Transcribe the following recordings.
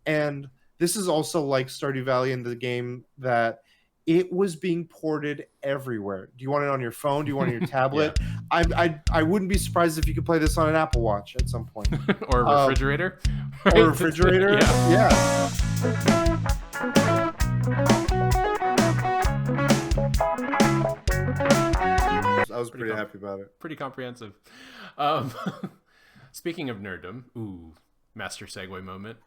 And this is also like Stardew Valley in the game that it was being ported everywhere. Do you want it on your phone? Do you want it on your Yeah. tablet? I wouldn't be surprised if you could play this on an Apple Watch at some point. Or a refrigerator. Or Right? refrigerator. Yeah. Yeah. I was pretty happy about it. Pretty comprehensive. Um, speaking of nerddom, master segue moment.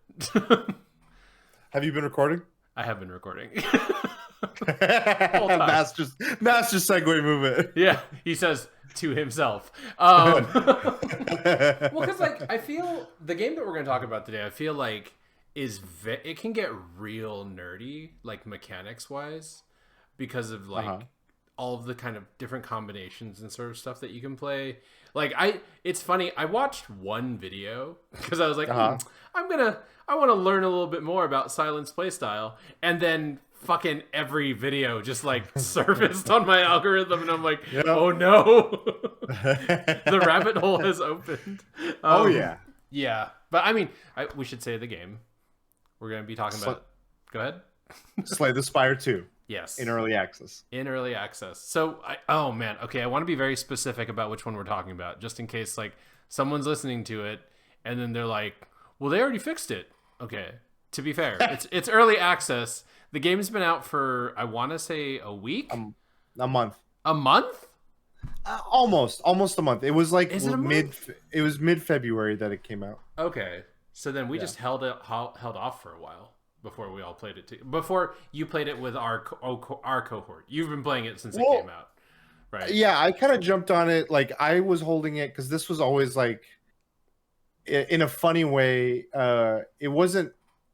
Have you been recording? I have been recording. master segue movement. Yeah, he says to himself. Well, because like I feel the game that we're going to talk about today, I feel like it can get real nerdy, like mechanics wise, because of like all of the kind of different combinations and sort of stuff that you can play. Like it's funny. I watched one video because I was like, I want to learn a little bit more about Silent's playstyle, and then fucking every video just like surfaced on my algorithm, and I'm like, oh no, the rabbit hole has opened. Yeah. But I mean, we should say the game we're going to be talking about. Go ahead. Slay the Spire 2. Yes. In early access. So, oh man, okay, I want to be very specific about which one we're talking about, just in case like someone's listening to it and then they're like, well, they already fixed it. Okay, to be fair, it's early access. The game's been out for, I want to say, a week? A month. A month? Almost a month. It was like it was mid-February that it came out. Okay. So then we just held off for a while before we all played it too. Before you played it with our cohort. You've been playing it since it came out. Right. Yeah, I kind of jumped on it. Like I was holding it because this was always like in a funny way.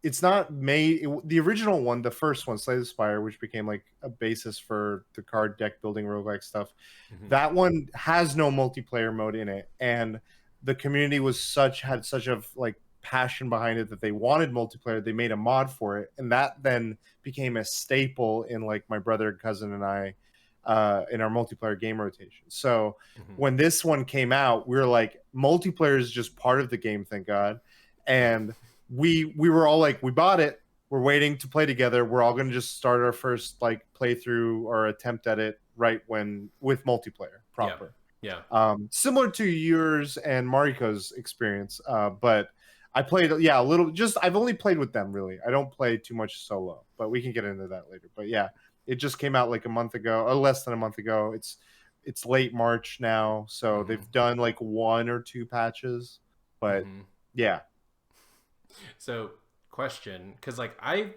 It's not made. The original one, the first one, Slay the Spire, which became like a basis for the card deck building roguelike stuff. Mm-hmm. That one has no multiplayer mode in it, and the community had such a like passion behind it that they wanted multiplayer. They made a mod for it, and that then became a staple in like my brother, cousin, and I in our multiplayer game rotation. So when this one came out, we were like, multiplayer is just part of the game, thank God. And we were all like, we bought it, we're waiting to play together, we're all going to just start our first like playthrough or attempt at it right when with multiplayer proper. Similar to yours and Mariko's experience, but I played a little, just I've only played with them really. I don't play too much solo, but we can get into that later. But yeah, it just came out like a month ago, or less than a month ago. It's late March now, so they've done like 1 or 2 patches, but yeah. So, question, because like I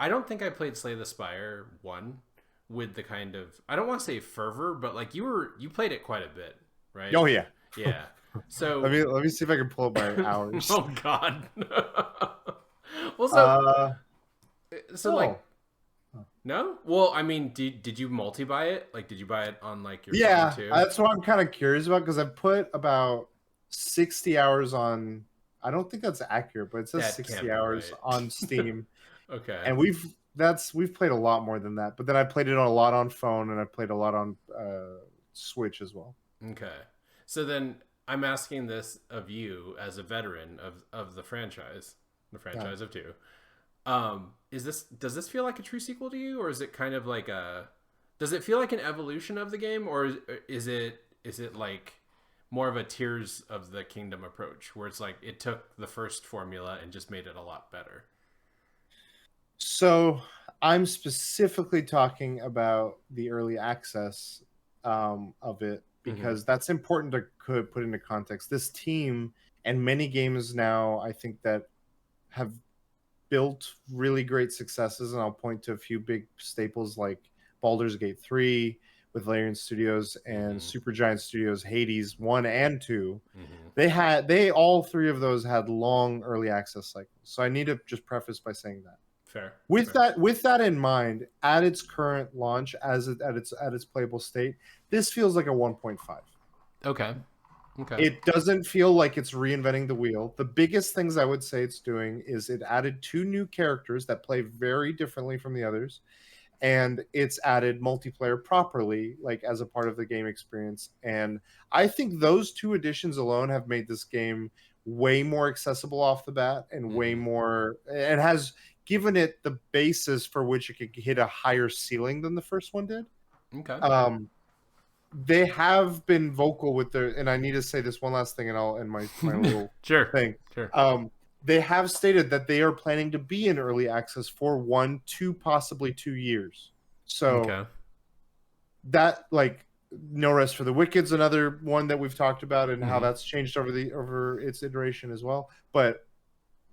don't think I played Slay the Spire 1 with the kind of, I don't want to say fervor, but like you played it quite a bit, right? Oh yeah. Yeah. So let me see if I can pull up my hours. Oh God. Well, like. No? Well, I mean, did you multi-buy it? Like, did you buy it on like your phone too? That's what I'm kind of curious about, because I've put about 60 hours on. I don't think that's accurate, but it says 60 hours on Steam. Okay. And we've played a lot more than that. But then I played it a lot on phone, and I played a lot on Switch as well. Okay. So then I'm asking this of you as a veteran of the franchise of 2. Does this feel like a true sequel to you, or is it kind of like does it feel like an evolution of the game, or is it like more of a Tears of the Kingdom approach, where it's like it took the first formula and just made it a lot better? So I'm specifically talking about the early access of it, because that's important to put into context. This team and many games now, I think, that have built really great successes, and I'll point to a few big staples like Baldur's Gate 3 with Larian Studios and Supergiant Studios Hades 1 and 2. They all 3 of those had long early access cycles. So I need to just preface by saying that. Fair. With that in mind, at its current launch, at its playable state, this feels like a 1.5. Okay. It doesn't feel like it's reinventing the wheel. The biggest things I would say it's doing is it added 2 new characters that play very differently from the others, and it's added multiplayer properly, like as a part of the game experience. And I think those 2 additions alone have made this game way more accessible off the bat and way Mhm. more, and has given it the basis for which it could hit a higher ceiling than the first one did. Okay. Um, they have been vocal with their, and I need to say this one last thing, and I'll end my little Sure. thing. Sure. They have stated that they are planning to be in early access for 1, 2, possibly 2 years. So Okay. that, like, No Rest for the Wicked's another one that we've talked about and how Mhm. that's changed over its iteration as well. But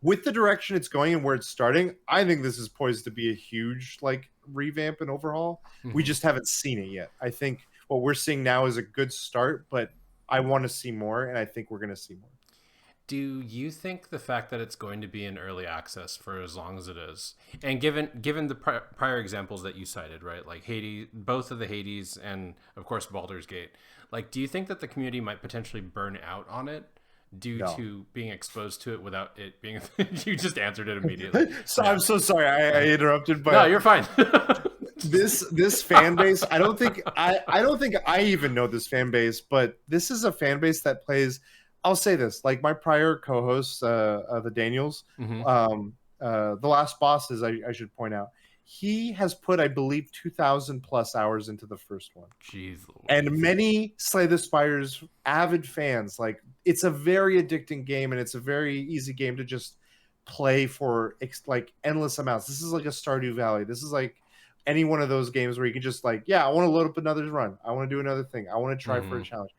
with the direction it's going and where it's starting, I think this is poised to be a huge, like, revamp and overhaul. We Mhm. just haven't seen it yet. I think what we're seeing now is a good start, but I want to see more, and I think we're going to see more. Do you think the fact that it's going to be in early access for as long as it is, and given the prior examples that you cited, right, like Hades, both of the Hades, and of course Baldur's Gate, like, do you think that the community might potentially burn out on it due No. to being exposed to it without it being? You just answered it immediately. So No, I'm so sorry I interrupted, no, but you're fine. this fan base, I don't think I even know this fan base, but this is a fan base that plays. I'll say this, like my prior co-hosts, the Daniels, Hmm. the last bosses, I should point out, he has put, I believe, 2,000 plus hours into the first one, Jeez and Louise. many Slay the Spire's avid fans, like, it's a very addicting game, and it's a very easy game to just play for like endless amounts. This is like a Stardew Valley. This is like any one of those games where you can just, like, yeah, I want to load up another run. I want to do another thing. I want to try for a Hmm. challenge.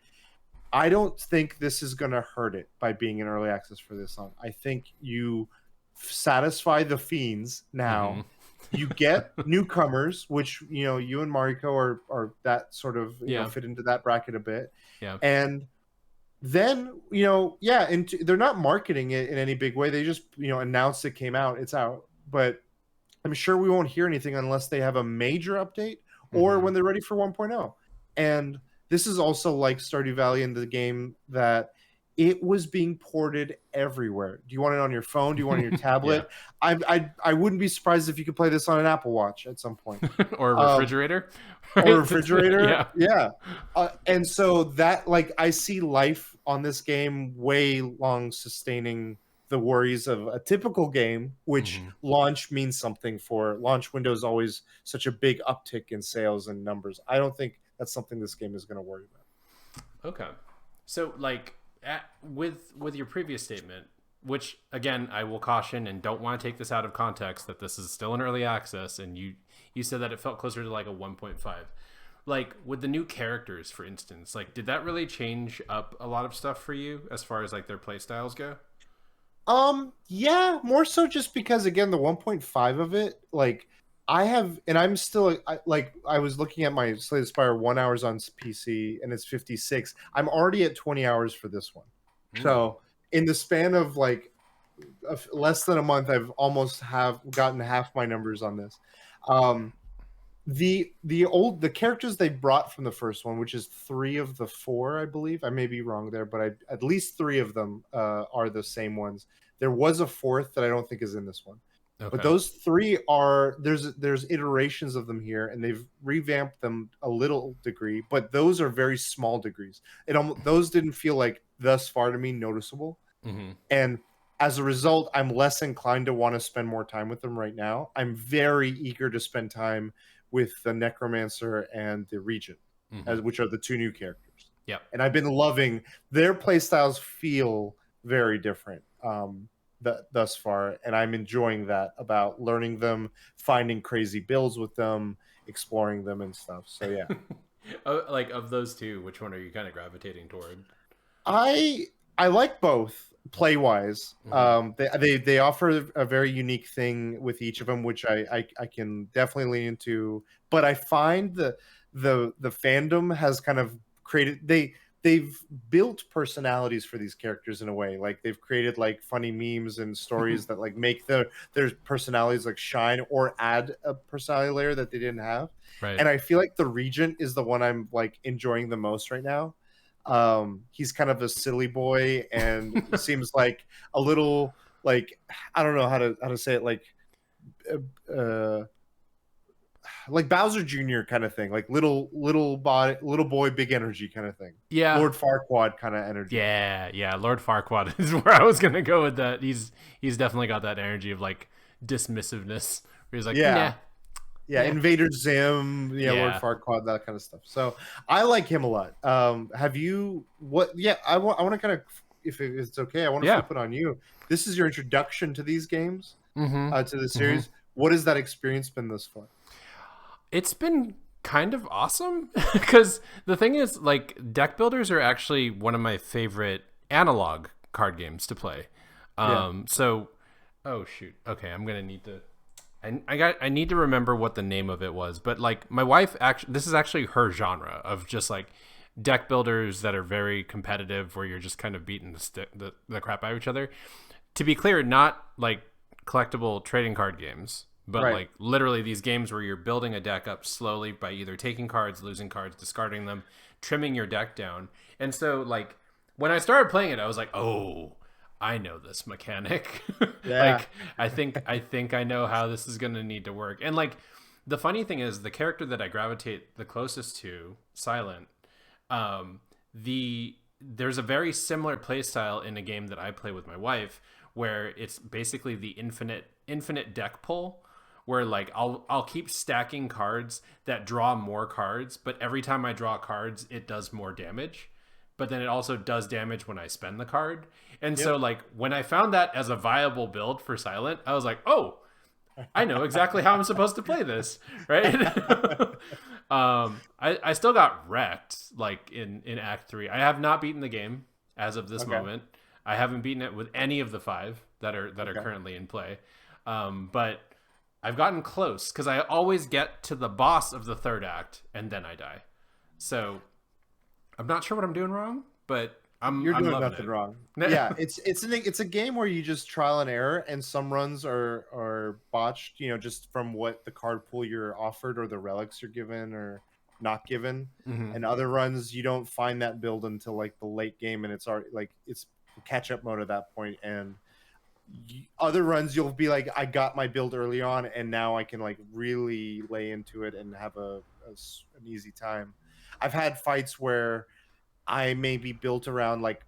I don't think this is going to hurt it by being in early access for this long. I think you satisfy the fiends Hmm. now. You get newcomers, which, you and Mariko are that sort of, Yeah. fit into that bracket a bit. Yeah. And then, yeah, and they're not marketing it in any big way. They just, announced it came out, it's out. But I'm sure we won't hear anything unless they have a major update or Hmm. when they're ready for 1.0. And this is also like Stardew Valley in the game that it was being ported everywhere. Do you want it on your phone? Do you want it on your Yeah. tablet? I wouldn't be surprised if you could play this on an Apple Watch at some point. Or a Um, refrigerator, or right? refrigerator, Yeah. yeah. And so that, like, I see life on this game way long sustaining the worries of a typical game, which Hmm. launch means something. For launch window is always such a big uptick in sales and numbers. I don't think that's something this game is going to worry about. Okay. So, like, with your previous statement, which again I will caution and don't want to take this out of context, that this is still in early access, and you said that it felt closer to like a 1.5. Like, with the new characters, for instance, like, did that really change up a lot of stuff for you as far as like their play styles go? Yeah, more so just because, again, the 1.5 of it, like, I have, and I'm still, like, I was looking at my Slay the Spire 1 hours on PC, and it's 56. I'm already at 20 hours for this one. Okay. So in the span of, like, less than a month, I've almost have gotten half my numbers on this. Um, the characters they brought from the first one, which is 3 of the 4, I believe. I may be wrong there, but at least 3 of them are the same ones. There was a fourth that I don't think is in this one, but Okay. those 3 are, there's iterations of them here, and they've revamped them a little degree, but those are very small degrees. Those didn't feel, like, thus far to me, noticeable. Hmm. And as a result, I'm less inclined to want to spend more time with them right now. I'm very eager to spend time with the Necromancer and the Regent, Hmm. which are the 2 new characters. Yep. And I've been loving their playstyles, feel very different thus far. And I'm enjoying that about learning them, finding crazy builds with them, exploring them and stuff. So, yeah. Oh, like, of those two, which one are you kind of gravitating toward? I I like both play wise. Hmm. They offer a very unique thing with each of them, which I can definitely lean into. But I find the fandom has kind of created, they've built personalities for these characters in a way. Like, they've created, like, funny memes and stories that, like, make their personalities, like, shine or add a personality layer that they didn't have. Right. And I feel like the Regent is the one I'm, like, enjoying the most right now. He's kind of a silly boy and seems like a little, like, I don't know how to say it, like, uh, like Bowser Jr. kind of thing, like little boy, big energy kind of thing. Yeah. Lord Farquaad kind of energy. Yeah. Lord Farquaad is where I was gonna go with that. He's definitely got that energy of like dismissiveness. Where he's like, Yeah, nah, yeah. yeah, Invader Zim, yeah, Lord yeah, Farquaad, that kind of stuff. So I like him a lot. Have you what? Yeah, I want to kind of, if it's okay, I want to yeah. flip it on you. This is your introduction to these games, Mm-hmm. to the Mm-hmm. series. What has that experience been thus far? It's been kind of awesome because the thing is, like, deck builders are actually one of my favorite analog card games to play. Yeah. So, oh shoot, okay, I'm gonna need to. I need to remember what the name of it was, but like my wife actually, this is actually her genre of just like deck builders that are very competitive, where you're just kind of beating the crap out of each other. To be clear, not like collectible trading card games, but Right. like literally these games where you're building a deck up slowly by either taking cards, losing cards, discarding them, trimming your deck down. And so like when I started playing it, I was like, "Oh, I know this mechanic." Yeah. Like I think I know how this is going to need to work. And like the funny thing is the character that I gravitate the closest to, Silent, there's a very similar playstyle in a game that I play with my wife where it's basically the infinite deck pull, where like I'll keep stacking cards that draw more cards, but every time I draw cards it does more damage, but then it also does damage when I spend the card. And so Yep. like when I found that as a viable build for Silent, I was like, "Oh, I know exactly how I'm supposed to play this," right? I still got wrecked like in Act 3. I have not beaten the game as of this Okay. moment. I haven't beaten it with any of the 5 that are Okay. currently in play. But I've gotten close because I always get to the boss of the third act and then I die. So I'm not sure what I'm doing wrong, but You're I'm doing loving nothing wrong. Yeah, it's a game where you just trial and error, and some runs are botched, just from what the card pool you're offered or the relics you're given or not given. Hmm. And other runs you don't find that build until like the late game, and it's already like it's catch up mode at that point. And other runs you'll be like, I got my build early on, and now I can like really lay into it and have an easy time. I've had fights where I may be built around like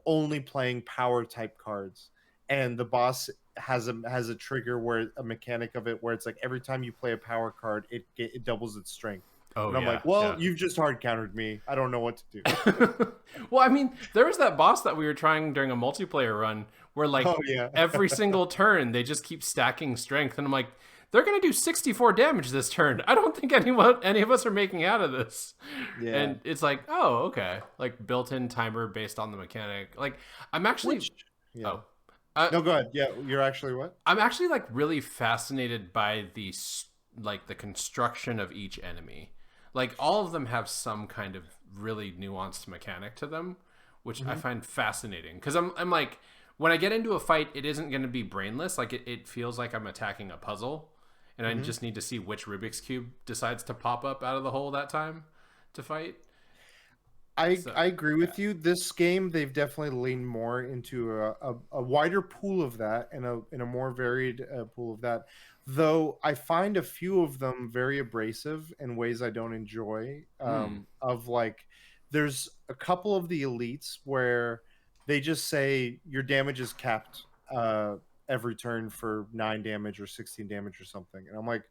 only playing power type cards, and the boss has a trigger where a mechanic of it where it's like every time you play a power card, it doubles its strength. Oh And I'm yeah, like, well, yeah. you've just hard countered me. I don't know what to do. Well, I mean, there was that boss that we were trying during a multiplayer run where like Oh yeah, every single turn they just keep stacking strength, and I'm like, they're gonna do 64 damage this turn. I don't think any of us are making out of this. yeah. And it's like, oh, okay, like built-in timer based on the mechanic. Like, I'm actually, Which yeah. oh, uh, No, go ahead. Yeah, you're actually what? I'm actually like really fascinated by like the construction of each enemy. Like all of them have some kind of really nuanced mechanic to them, which I Hmm. find fascinating. Because I'm like, when I get into a fight, it isn't going to be brainless. Like it feels like I'm attacking a puzzle, and I Hmm. just need to see which Rubik's cube decides to pop up out of the hole that time to fight. So I agree yeah. with you. This game, they've definitely leaned more into a wider pool of that, and a more varied pool of that. Though I find a few of them very abrasive in ways I don't enjoy. Hmm. Of like, there's a couple of the elites where they just say your damage is capped every turn for 9 damage or 16 damage or something, and I'm like,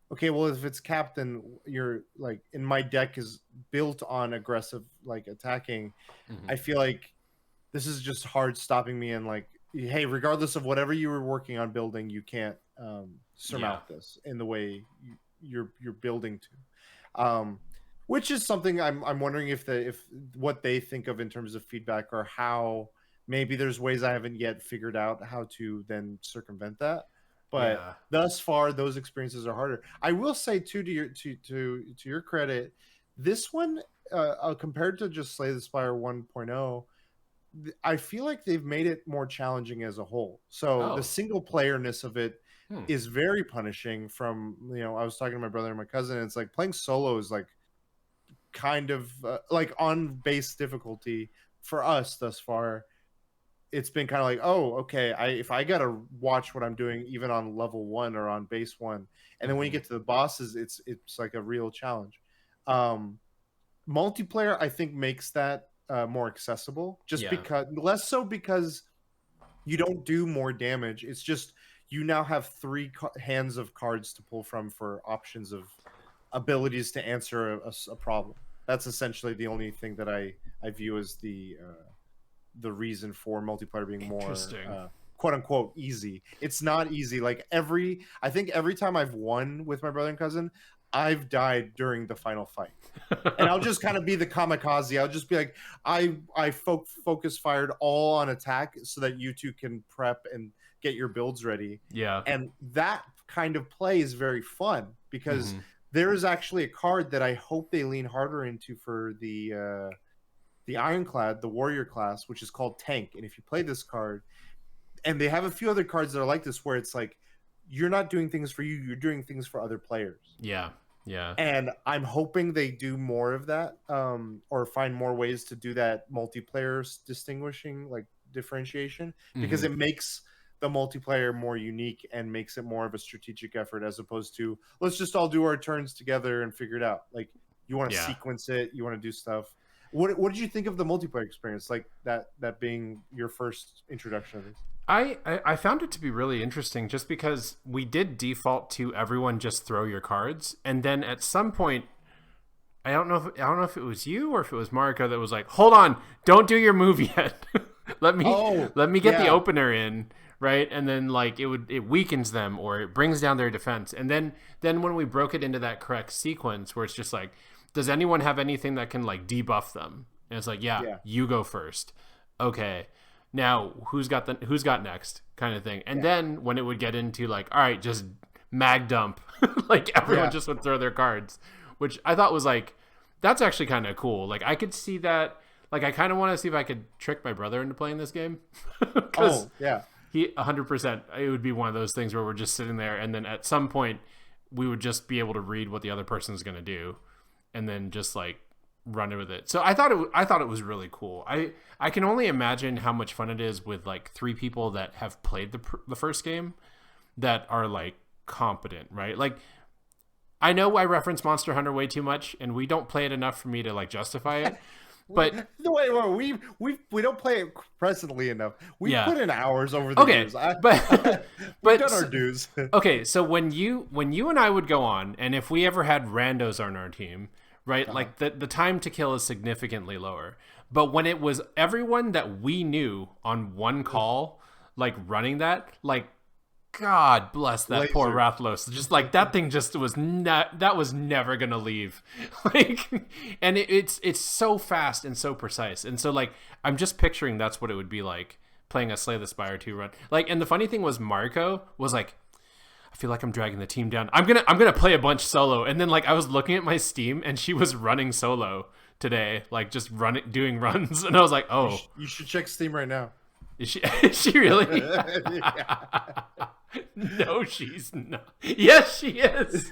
okay, well, if it's capped, then you're like, and my deck is built on aggressive like attacking. Hmm. I feel like this is just hard stopping me, and like, hey, regardless of whatever you were working on building, you can't Yeah. surmount this in the way you're building to. Which is something I'm wondering if what they think of in terms of feedback, or how maybe there's ways I haven't yet figured out how to then circumvent that. But Yeah. thus far, those experiences are harder. I will say too, to your credit, this one, compared to just Slay the Spire 1.0, I feel like they've made it more challenging as a whole. So the Oh. single playerness of it Hmm. is very punishing. From, I was talking to my brother and my cousin, and it's like playing solo is like kind of like on base difficulty for us thus far. it's been kind of like, oh, okay, if I gotta watch what I'm doing even on level 1 or on base 1, and then when you Mhm. get to the bosses, it's like a real challenge. Um, Multiplayer, I think, makes that more accessible, just Yeah. because less so because you don't do more damage. It's just you now have three hands of cards to pull from for options of abilities to answer a problem. That's essentially the only thing that I view as the reason for multiplayer being more Interesting. quote unquote easy. It's not easy. Like I think every time I've won with my brother and cousin, I've died during the final fight. And I'll just kind of be the kamikaze. I'll just be like, I focus fired all on attack so that you two can prep and get your builds ready. Yeah. And that kind of play is very fun because Hmm. there is actually a card that I hope they lean harder into for the Ironclad, the warrior class, which is called Tank. And if you play this card, and they have a few other cards that are like this, where it's like you're not doing things for you, you're doing things for other players. Yeah. Yeah. And I'm hoping they do more of that, or find more ways to do that multiplayer distinguishing, like differentiation, because Hmm. it makes the multiplayer more unique and makes it more of a strategic effort as opposed to let's just all do our turns together and figure it out. Like you want to Yeah. sequence it, you want to do stuff. What did you think of the multiplayer experience, like that being your first introduction of this? I found it to be really interesting just because we did default to everyone just throw your cards, and then at some point I don't know if it was you or if it was Marco that was like, "Hold on, don't do your move yet. Oh, let me get the yeah. opener in." Right, and then like it weakens them or it brings down their defense, and then when we broke it into that correct sequence where it's just like, does anyone have anything that can like debuff them? And it's like, yeah, Yeah. you go first. Okay, now who's got next kind of thing, and Yeah. then when it would get into like, all right, just mag dump, like everyone Yeah. just would throw their cards, which I thought was like, that's actually kind of cool. Like I could see that. Like I kind of want to see if I could trick my brother into playing this game because Oh, yeah. he 100%. It would be one of those things where we're just sitting there, and then at some point we would just be able to read what the other person is going to do, and then just like run with it. So I thought it was really cool. I can only imagine how much fun it is with like three people that have played the first game that are like competent, right? Like I know I reference Monster Hunter way too much, and we don't play it enough for me to like justify it. But The way we don't play it presently enough. We've yeah, put in hours over the okay, years. but We've but done our dues. okay, so when you and I would go on, and if we ever had randos on our team, right, Uh-huh. like the time to kill is significantly lower. But when it was everyone that we knew on one call, like running that, like God bless that poor Laser. Rathlos. Just like that thing just was not that was never gonna leave. Like and it's so fast and so precise. And so like I'm just picturing that's what it would be like playing a Slay the Spire 2 run. Like and the funny thing was Marco was like, I feel like I'm dragging the team down. I'm gonna play a bunch solo. And then like I was looking at my Steam and she was running solo today, like just running doing runs, and I was like, oh, You should check Steam right now. is she is she really? Yeah. No, she's not. Yes, she is.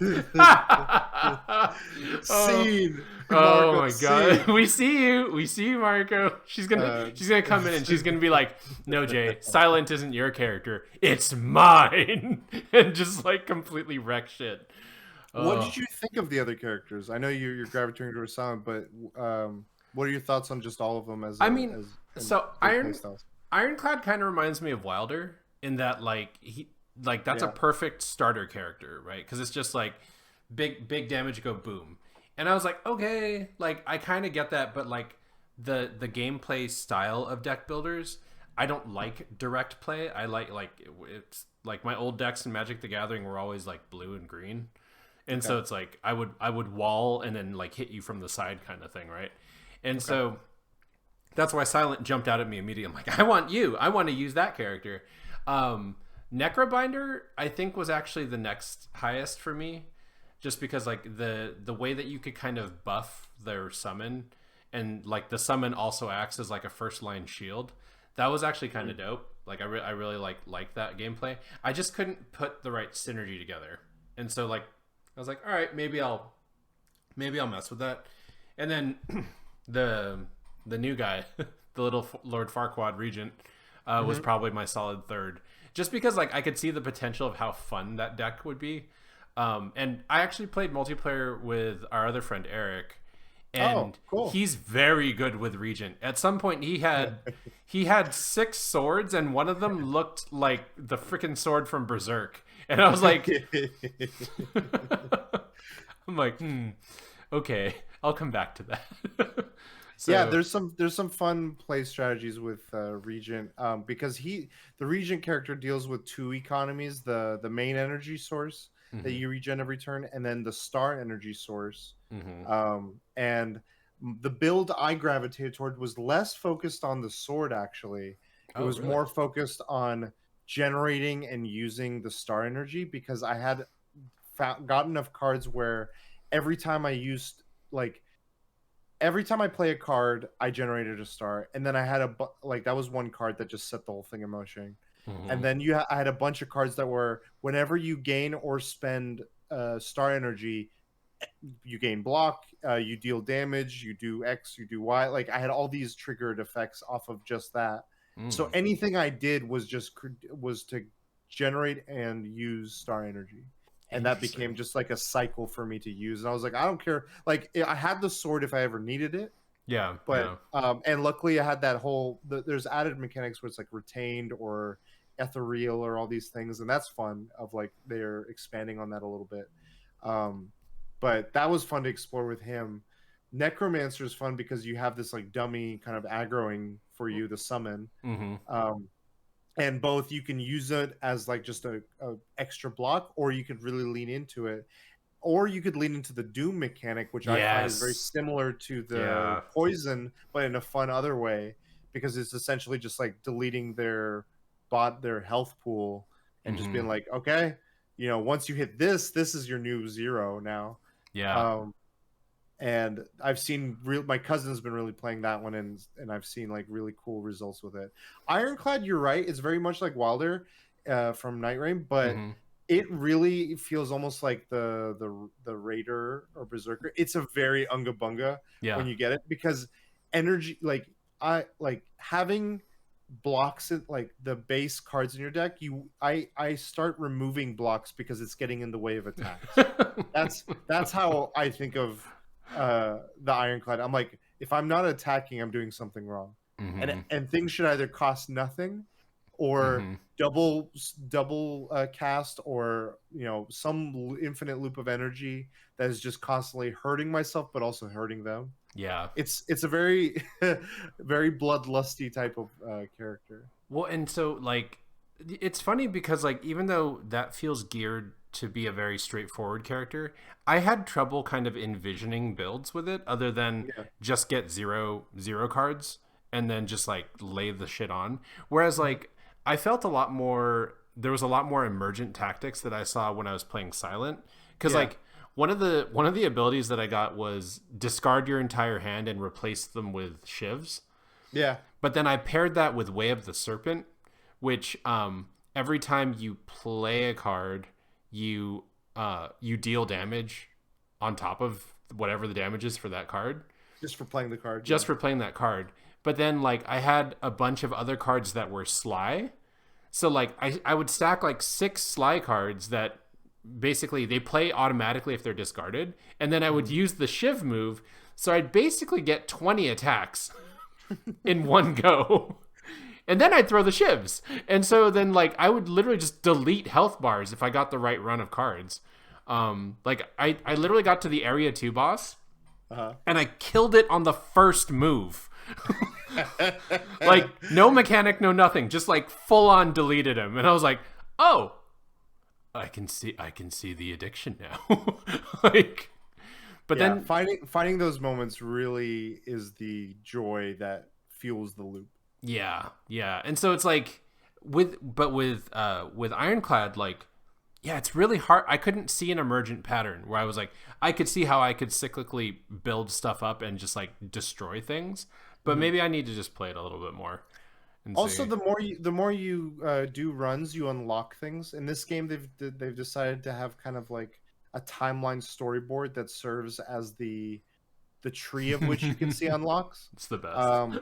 Scene. Oh Marco, my scene. god. We see you. We see you, Marco. She's gonna come in and she's gonna be like, no, Jay, Silent isn't your character. It's mine. And just like completely wreck shit. What Oh. did you think of the other characters? I know you're gravitating towards Silent, but what are your thoughts on just all of them I mean, as so their playstyles? Ironclad kind of reminds me of Wilder in that like that's a Yeah. perfect starter character, right? Because it's just like big damage, go boom. And I was like, okay, like I kind of get that, but like the gameplay style of deck builders, I don't like direct play. I like it's like my old decks in Magic the Gathering were always like blue and green, and so Okay. it's like I would wall and then like hit you from the side kind of thing, right? And Okay. so that's why Silent jumped out at me immediately. I'm like, I want you. I want to use that character. Necrobinder, I think, was actually the next highest for me, just because like the way that you could kind of buff their summon, and like the summon also acts as like a first line shield. That was actually kind of dope. Like I really like that gameplay. I just couldn't put the right synergy together, and so like I was like, all right, maybe I'll mess with that. And then the new guy, the little Lord Farquaad Regent, was probably my solid third, just because like I could see the potential of how fun that deck would be. And I actually played multiplayer with our other friend Eric, Oh, and cool. he's very good with Regent. At some point, he had 6 swords, and one of them looked like the freaking sword from Berserk, and I was like, I'm like, okay, I'll come back to that. Yeah, So, there's some fun play strategies with Regent, because the Regent character deals with two economies: the main energy source that mhm, you regen every turn, and then the star energy source. mhm. And the build I gravitated toward was less focused on the sword. Actually, it Oh, was really? more focused on generating and using the star energy, because I had got enough cards where every time I used like every time I play a card, I generated a star, and then I had like that was one card that just set the whole thing in motion. And Mhm. then I had a bunch of cards that were whenever you gain or spend star energy, you gain block, you deal damage, you do X, you do Y. Like I had all these triggered effects off of just that. So Mm. anything I did was was to generate and use star energy, and that became Interesting. just like a cycle for me to use. And I was like, I don't care. Like I had the sword if I ever needed it, Yeah, but yeah. and luckily I had that there's added mechanics where it's like retained or ethereal or all these things, and that's fun. Of like they're expanding on that a little bit. Um, but that was fun to explore with him. Necromancer is fun because you have this like dummy kind of aggroing for you, the summon. Mhm. Um, and both you can use it as like just a extra block, or you could really lean into it, or you could lean into the doom mechanic, which I find is very Yes. similar to the Yeah. poison, but in a fun other way, because it's essentially just like deleting their health pool, and just being Mhm. like, okay, once you hit this is your new zero now. Yeah. um and I've seen my cousin's been really playing that one, and I've seen like really cool results with it. Ironclad, you're right, it's very much like Wilder from Night Rain, but Mhm. it really feels almost like the Raider or Berserker. It's a very unga bunga Yeah. when you get it, because energy, like I like having blocks in like the base cards in your deck. I start removing blocks because it's getting in the way of attacks. That's how I think of the Ironclad. I'm like, if I'm not attacking, I'm doing something wrong. and Mhm. and things should either cost nothing, or Mhm. double cast, or some infinite loop of energy that is just constantly hurting myself but also hurting them. Yeah. It's a very very bloodlusty type of character. Well, and so like it's funny because like even though that feels geared to be a very straightforward character, I had trouble kind of envisioning builds with it other than Yeah. just get zero cards and then just like lay the shit on. Whereas Mhm. like I felt a lot more there was a lot more emergent tactics that I saw when I was playing Silent, cuz Yeah. like one of the abilities that I got was discard your entire hand and replace them with shivs. Yeah. But then I paired that with Way of the Serpent, which every time you play a card, you deal damage on top of whatever the damage is for that card, Just for playing the card. just Yeah. for playing that card. But then like I had a bunch of other cards that were Sly. So like I would stack like 6 Sly cards that basically they play automatically if they're discarded, and then I would Mhm. use the Shiv move, so I'd basically get 20 attacks in one go. And then I'd throw the shivs. And so then like I would literally just delete health bars if I got the right run of cards. Like I literally got to the area 2 boss Uh-huh. and I killed it on the first move. Like no mechanic, no nothing. Just like full on deleted him. And I was like, "Oh, I can see the addiction now." Like but Yeah, then finding those moments really is the joy that fuels the loop. yeah, yeah. And so it's like with Ironclad, like yeah, it's really hard. I couldn't see an emergent pattern where I was like, I could see how I could cyclically build stuff up and just like destroy things. But Mhm. maybe I need to just play it a little bit more and Also, see. the more you do runs, you unlock things. In this game, they've decided to have kind of like a timeline storyboard that serves as the tree of which you can see unlocks. It's the best. Um,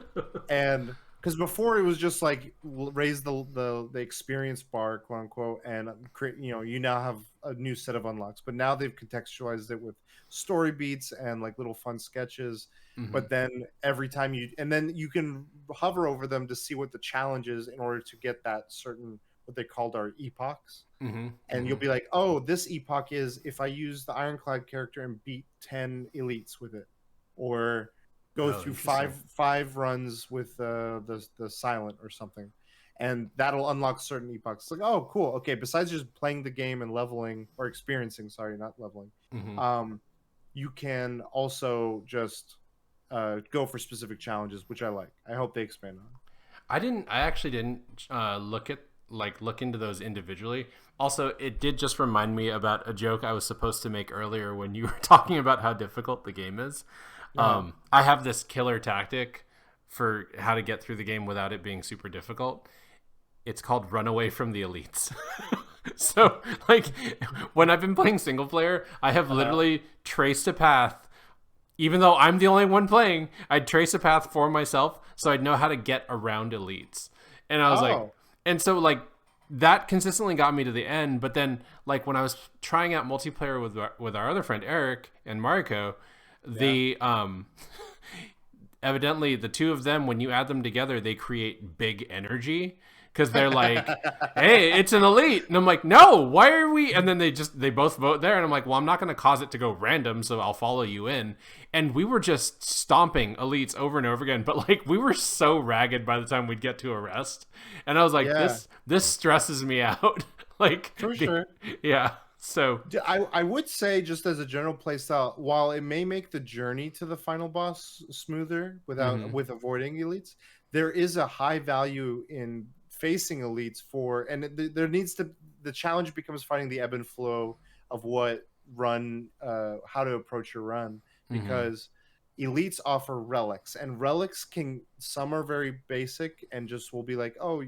and because before it was just like raise the experience bar, quote unquote, and create, you now have a new set of unlocks. But now they've contextualized it with story beats and like little fun sketches. Mm-hmm. But then every time you can hover over them to see what the challenge is in order to get that certain, what they called our epochs. Mm-hmm. And Mm-hmm. you'll be like, oh, this epoch is if I use the Ironclad character and beat 10 elites with it, or go Oh, through interesting. five runs with the silent or something, and that'll unlock certain epochs. It's like, oh, cool. Okay, besides just playing the game and leveling or experiencing, sorry, not leveling, Mm-hmm. you can also just go for specific challenges, which I like. I hope they expand on. I actually didn't look into those individually. Also, it did just remind me about a joke I was supposed to make earlier when you were talking about how difficult the game is. Uh, I have this killer tactic for how to get through the game without it being super difficult. It's called run away from the elites. So, like, when I've been playing single player, I have uh, literally traced a path. Even though I'm the only one playing, I'd trace a path for myself so I'd know how to get around elites. And I was like, oh, and so like that consistently got me to the end. But then like when I was trying out multiplayer with our other friend Eric and Mariko, yeah. the evidently the two of them, when you add them together, they create big energy because they're like, hey, it's an elite. And I'm like, no, why are we? And then they both vote there. And I'm like, well, I'm not going to cause it to go random. So I'll follow you in. And we were just stomping elites over and over again. But like, we were so ragged by the time we'd get to a rest. And I was like, Yeah, this stresses me out. Like, for sure. yeah. So, I would say, just as a general play style, while it may make the journey to the final boss smoother mm-hmm. with avoiding elites, there is a high value in facing elites and there needs to, the challenge becomes finding the ebb and flow of what run, how to approach your run, Mm-hmm. because elites offer relics, and relics can, some are very basic and just will be like, oh,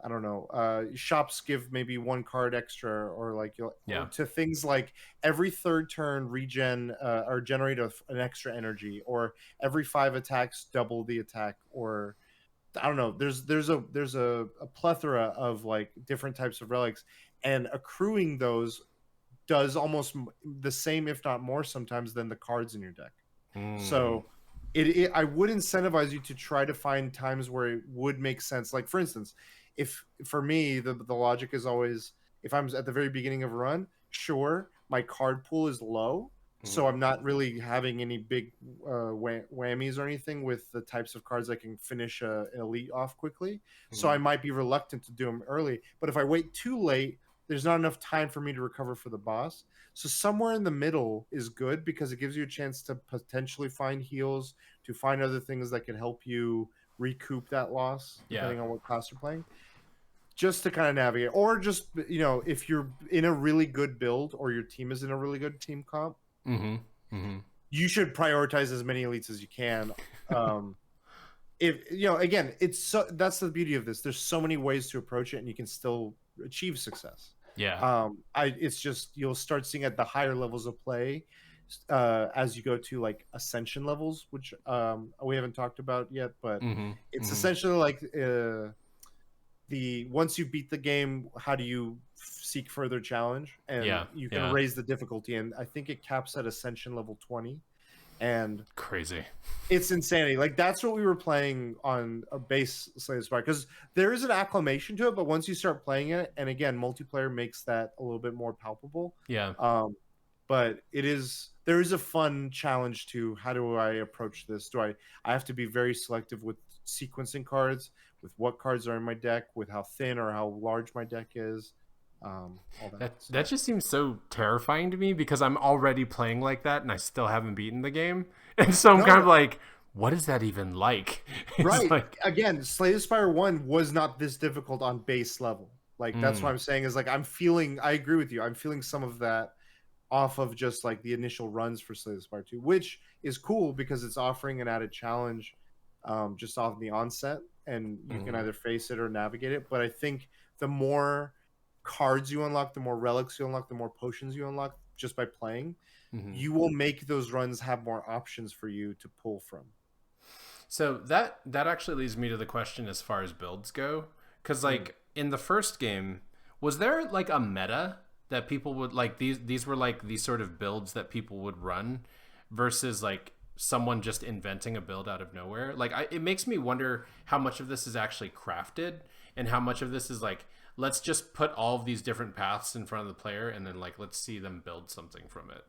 I don't know. Shops give maybe one card extra, or like Yeah. to things like every third turn regen, or generate an extra energy, or every 5 attacks double the attack, or I don't know. There's a plethora of like different types of relics, and accruing those does almost the same, if not more, sometimes than the cards in your deck. Mm. So I would incentivize you to try to find times where it would make sense. Like for instance, if for me the logic is always, if I'm at the very beginning of a run, sure, my card pool is low, Mm-hmm. so I'm not really having any big whammies or anything with the types of cards that can finish an elite off quickly. So Mm-hmm. I might be reluctant to do them early. But if I wait too late, there's not enough time for me to recover for the boss. So somewhere in the middle is good because it gives you a chance to potentially find heals, to find other things that can help you recoup that loss, Yeah. depending on what class you're playing, just to kind of navigate. Or just, if you're in a really good build or your team is in a really good team comp, Mm-hmm. Mm-hmm. you should prioritize as many elites as you can. Um, if again, that's the beauty of this. There's so many ways to approach it, and you can still achieve success. Yeah. It's just, you'll start seeing at the higher levels of play, as you go to like ascension levels, which we haven't talked about yet, but Mm-hmm. it's Mm-hmm. essentially like the once you beat the game, how do you seek further challenge, and Yeah. you can Yeah. raise the difficulty, and I think it caps at ascension level 20, and Crazy. it's insanity. Like that's what we were playing on a base Slay the Spire, because there is an acclamation to it, but once you start playing it, and again, multiplayer makes that a little bit more palpable. Yeah. But there is a fun challenge to, how do I approach this? I have to be very selective with sequencing cards, with what cards are in my deck, with how thin or how large my deck is, all that. So That just seems so terrifying to me because I'm already playing like that and I still haven't beaten the game. And so I'm kind of no, like, what is that even like? It's right. like, Again, Slay the Spire 1 was not this difficult on base level. Like that's what mm, I'm saying is like I agree with you. I'm feeling some of that off of just like the initial runs for Slay the Spire 2, which is cool because it's offering an added challenge, just off the onset, and you can mm, either face it or navigate it. But I think the more cards you unlock, the more relics you unlock, the more potions you unlock just by playing, mm. you will make those runs have more options for you to pull from. So that actually leads me to the question as far as builds go, because Mm. like in the first game, was there like a meta that people would like these were like these sort of builds that people would run versus like someone just inventing a build out of nowhere? Like it makes me wonder how much of this is actually crafted and how much of this is like let's just put all of these different paths in front of the player and then like let's see them build something from it.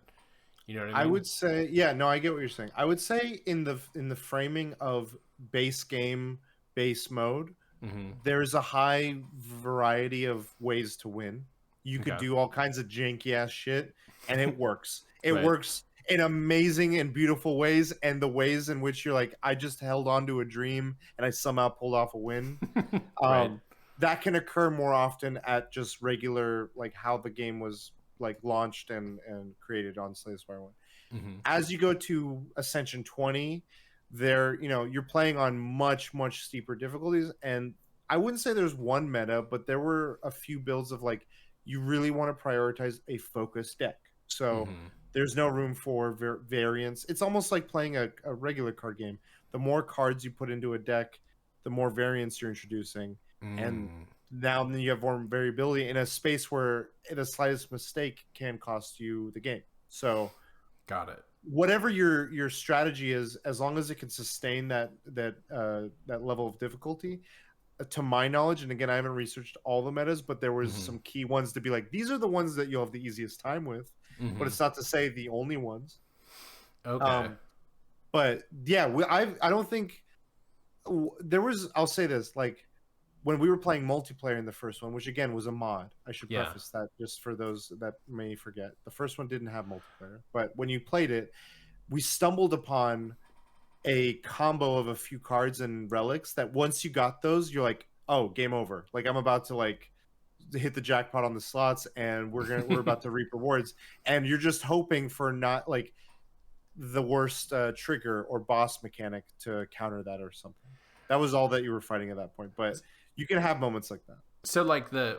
You know what I I mean? would say, yeah, no, I get what you're saying. I would say in the framing of base game, base mode, Mm-hmm. there's a high variety of ways to win. You could Okay. do all kinds of janky ass shit, and it works. It Right. works in amazing and beautiful ways, and the ways in which you're like, I just held on to a dream and I somehow pulled off a win. Right. Um, that can occur more often at just regular, like how the game was like launched and created on Slay the Spire 1. Mm-hmm. As you go to Ascension 20, there, you're playing on much steeper difficulties, and I wouldn't say there's one meta, but there were a few builds of like you really want to prioritize a focused deck. So Mm-hmm. there's no room for variance. It's almost like playing a regular card game. The more cards you put into a deck, the more variance you're introducing, and Mm. now then you have more variability in a space where the slightest mistake can cost you the game. So Got it. whatever your strategy is, as long as it can sustain that level of difficulty, to my knowledge, and again, I haven't researched all the metas, but there was Mm-hmm. some key ones to be like, these are the ones that you'll have the easiest time with, but Mm-hmm. it's not to say the only ones. Okay. um but yeah, I don't think there was, I'll say this, like when we were playing multiplayer in the first one, which again was a mod, I should Yeah. preface that just for those that may forget, the first one didn't have multiplayer, but when you played it, we stumbled upon a combo of a few cards and relics that once you got those, you're like, oh, game over. Like I'm about to like hit the jackpot on the slots, and we're about to reap rewards, and you're just hoping for not like the worst trigger or boss mechanic to counter that or something. That was all that you were fighting at that point, but you can have moments like that. So like the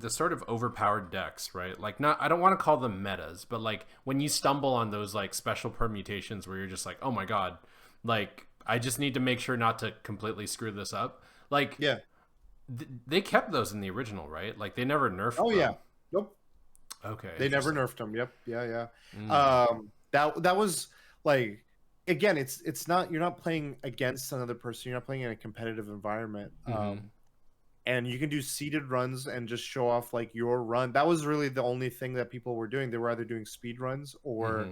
sort of overpowered decks, right? Like not I don't want to call them metas, but like when you stumble on those like special permutations where you're just like, "Oh my god, like I just need to make sure not to completely screw this up." Like Yeah. they kept those in the original, right? Like they never nerfed Oh yeah. them. Nope. Okay, They never interesting. nerfed him. Yep. Yeah. Yeah. Mm, That was like, again, it's not, you're not playing against another person. You're not playing in a competitive environment. mm-hmm. And you can do seeded runs and just show off like your run. That was really the only thing that people were doing. They were either doing speed runs or,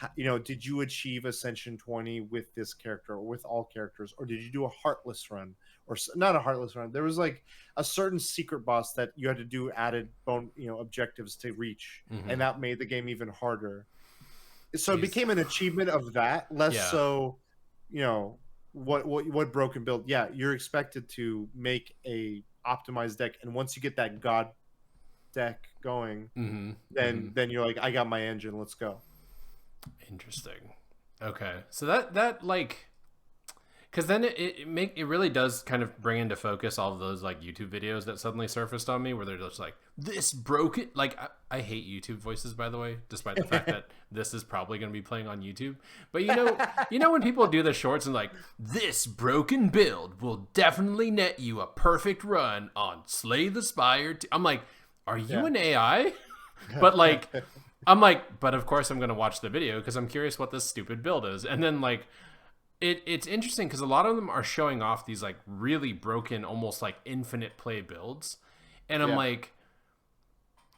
Mm-hmm. did you achieve Ascension 20 with this character or with all characters, or did you do a heartless run, or not a heartless run? There was like a certain secret boss that you had to do added objectives to reach, Mm-hmm. and that made the game even harder. So it These became an achievement of that, less yeah. so, you know, what broken build. Yeah, you're expected to make a optimized deck, and once you get that god deck going, Mm-hmm. Mm-hmm. then you're like, I got my engine, let's go. Interesting. Okay. So that like because then it really does kind of bring into focus all of those like YouTube videos that suddenly surfaced on me where they're just like this broken like I hate YouTube voices, by the way, despite the fact that this is probably going to be playing on YouTube. But you know when people do the shorts and like this broken build will definitely net you a perfect run on Slay the Spire. I'm like, are you Yeah. an AI? But like I'm like, but of course I'm going to watch the video because I'm curious what this stupid build is. And then like it's interesting because a lot of them are showing off these like really broken, almost like infinite play builds, and I'm Yeah. like,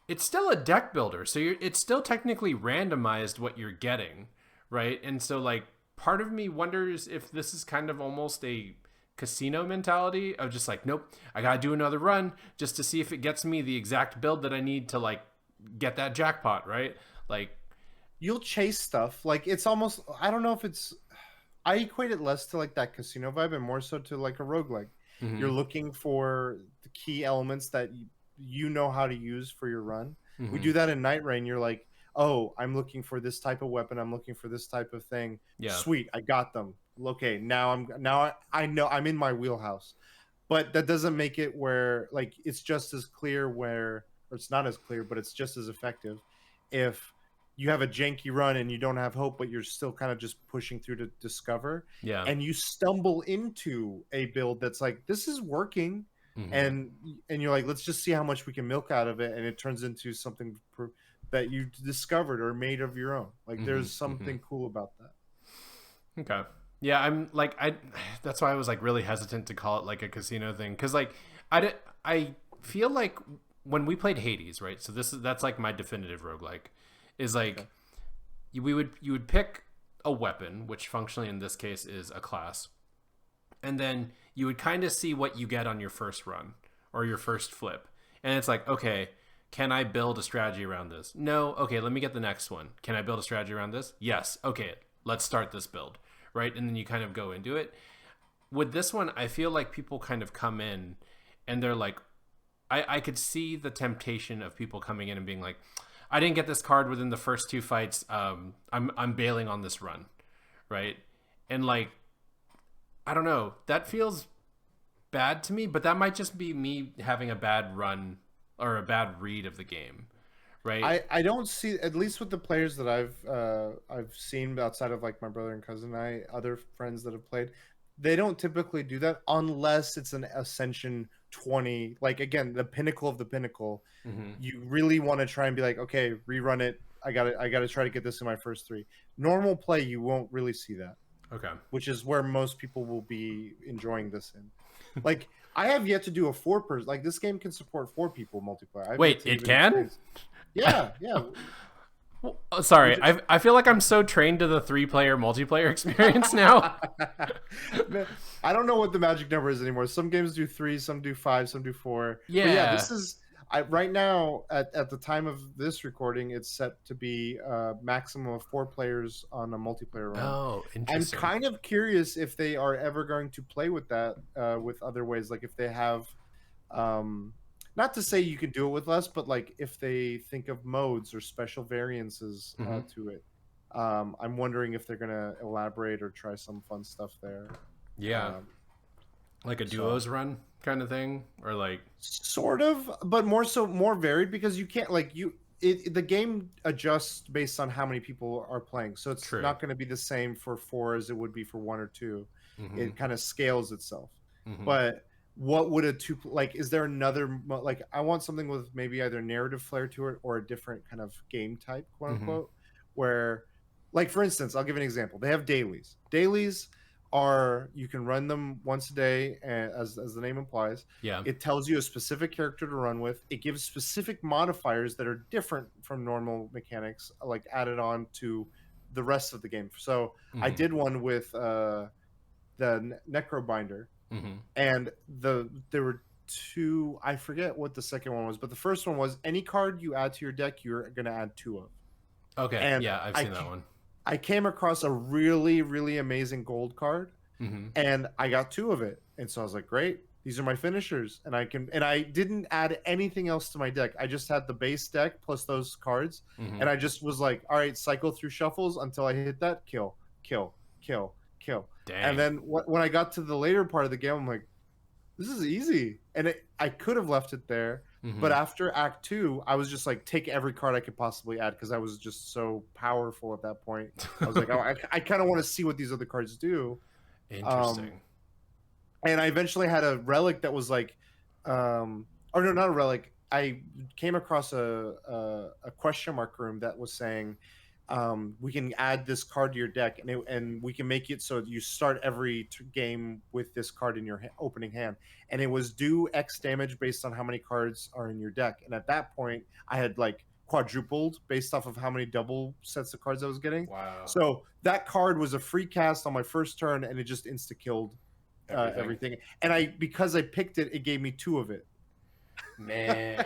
it's still a deck builder, so it's still technically randomized what you're getting, right? And so like part of me wonders if this is kind of almost a casino mentality of just like, nope, I gotta do another run just to see if it gets me the exact build that I need to like get that jackpot, right? Like, You'll chase stuff. Like it's almost, I don't know if it's, I equate it less to like that casino vibe and more so to like a roguelike. mm-hmm, You're looking for the key elements that you know how to use for your run. We mm-hmm, do that in Night Rain. You're like, oh, I'm looking for this type of weapon. I'm looking for this type of thing. yeah, Sweet, I got them. Okay, now I know I'm in my wheelhouse. But that doesn't make it where like it's just as clear where, or it's not as clear, but it's just as effective if you have a janky run and you don't have hope, but you're still kind of just pushing through to discover, Yeah. and you stumble into a build that's like, this is working, Mm-hmm. and you're like, let's just see how much we can milk out of it, and it turns into something that you discovered or made of your own. Like, Mm-hmm. there's Mm-hmm. something cool about that. Okay. Yeah, I'm like that's why I was like really hesitant to call it like a casino thing, cuz like I feel like when we played Hades, right? So that's like my definitive roguelike is like Okay. you would pick a weapon, which functionally in this case is a class, and then you would kind of see what you get on your first run or your first flip. And it's like, okay, can I build a strategy around this? No. Okay, let me get the next one. Can I build a strategy around this? Yes. Okay, let's start this build, right? And then you kind of go into it. With this one, I feel like people kind of come in and they're like, I could see the temptation of people coming in and being like, I didn't get this card within the first two fights. I'm bailing on this run, right? And like, I don't know. That feels bad to me, but that might just be me having a bad run or a bad read of the game, right? I don't see, at least with the players that I've seen outside of like my brother and cousin, other friends that have played, they don't typically do that unless it's an Ascension 20, like, again, the pinnacle of the pinnacle. Mm-hmm. You really want to try and be like, okay, rerun it. I gotta try to get this in my first three. Normal play, you won't really see that, Okay. which is where most people will be enjoying this in. Like, I have yet to do a four-person. Like, this game can support four people multiplayer. I've yet Wait, to it even can? experience. Yeah, yeah. Oh, sorry, Which is... I feel like I'm so trained to the 3-player multiplayer experience now. I don't know what the magic number is anymore. Some games do 3, some do 5, some do 4. Yeah. But yeah, this is right now at the time of this recording, it's set to be maximum of 4 players on a multiplayer run. Oh, I'm interesting. kind of curious if they are ever going to play with that with other ways, like if they have not to say you can do it with less, but like if they think of modes or special variances Mm-hmm. to it. I'm wondering if they're gonna elaborate or try some fun stuff there. Yeah, Um, like a so duos run kind of thing, or like. sort of, but more varied, because you can't, like, the game adjusts based on how many people are playing, so it's True. not going to be the same for 4 as it would be for 1 or 2. Mm-hmm. It kind of scales itself. Mm-hmm. But what would a two, like, is there another, like, I want something with maybe either narrative flair to it or a different kind of game type, quote Mm-hmm. unquote, where, like, for instance, I'll give an example. They have dailies are, you can run them once a day, as the name implies. Yeah. It tells you a specific character to run with. It gives specific modifiers that are different from normal mechanics, like added on to the rest of the game. So I Mm-hmm. did one with the Necrobinder, Mm-hmm. and there were 2. I forget what the second one was, but the first one was any card you add to your deck, you're going to add 2 of. Okay. And Yeah, I've seen that one. I came across a really, really amazing gold card, Mm-hmm. and I got 2 of it. And so I was like, great, these are my finishers. And I didn't add anything else to my deck. I just had the base deck plus those cards. Mm-hmm. And I just was like, all right, cycle through shuffles until I hit that kill, kill, kill, kill. Dang. And then when I got to the later part of the game, I'm like, this is easy. And I could have left it there. Mm-hmm. But after Act 2, I was just like, take every card I could possibly add, because I was just so powerful at that point. I was like, oh, I kind of want to see what these other cards do. Interesting. And I eventually had a relic that was like, or no, not a relic. I came across a question mark room that was saying, we can add this card to your deck, and we can make it so you start every game with this card in your opening hand, and it was do X damage based on how many cards are in your deck. And at that point, I had like quadrupled based off of how many double sets of cards I was getting. Wow. So that card was a free cast on my first turn, and it just insta killed everything. And because I picked it, it gave me 2 of it. Man.